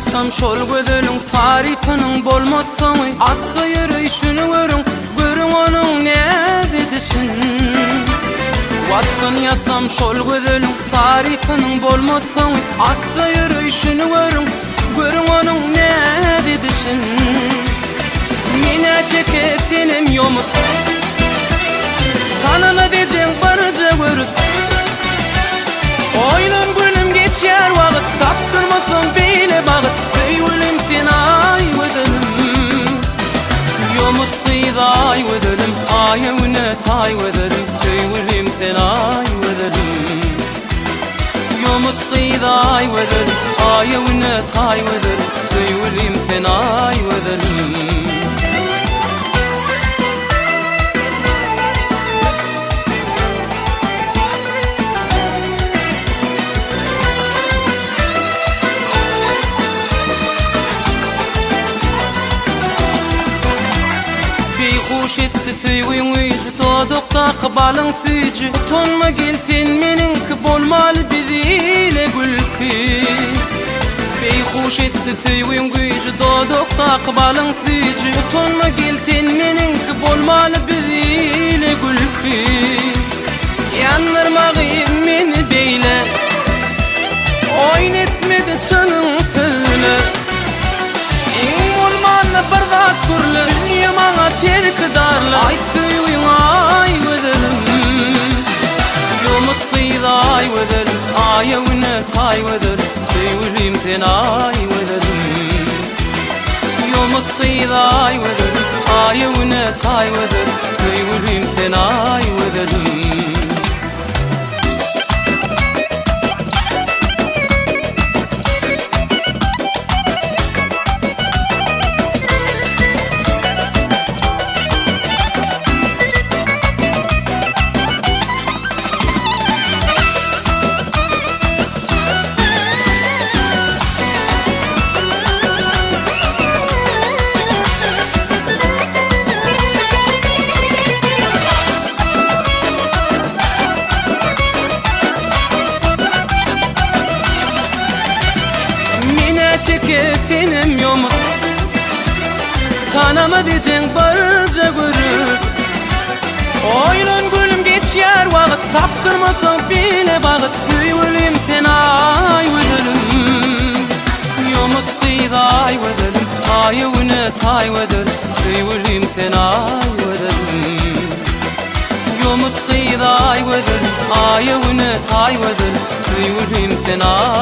yatsam şol gözelin tarifinin bolmasany atsa yürüyüşünü görün onun ne dedişin. Watsan yatsam şol gözelin tarifinin bolmasany atsa yürüyüşünü görün onun ne dedişin. Mine teketinim yomut tanıma diyeceğim barıca görüp oynun gülüm geçer vakit taktırmasın bile bağıt söylerim sen ay vedelim yomut kıyday vedelim ayevine tay vedelim söylerim sen ay vedelim yomut kıyday vedelim ayevine tay vedelim söylerim sen ay vedelim. Hoş etti feyvin uyucu Todukta kıbalın süyücü Tonma gelsin menin kıp olmalı biziyle gülkü Beyhuş etti feyvin uyucu Todukta kıbalın süyücü Tonma gelsin menin kıp olmalı biziyle gülkü Yanırmağım beni beyle Oynetmedi canım söyle bardak kurlu yamana terk darlı ay tüyün ay vedelim yomut kıyday vedelim ayevine tay vedelim tüyülüm sen ay vedelim yomut kıyday vedelim ayevine tay vedelim tüyülüm sen ay vedelim. Teketinim yomut tanıma diyeceğim barıca görür oynun gülüm geçer vakit taptırmasın bile bağıt söylerim sen ay vedelim yomut kıyday vedelim ayevine tay vedelim söylerim sen ay vedelim yomut kıyday vedelim ayevine tay vedelim söylerim sen ay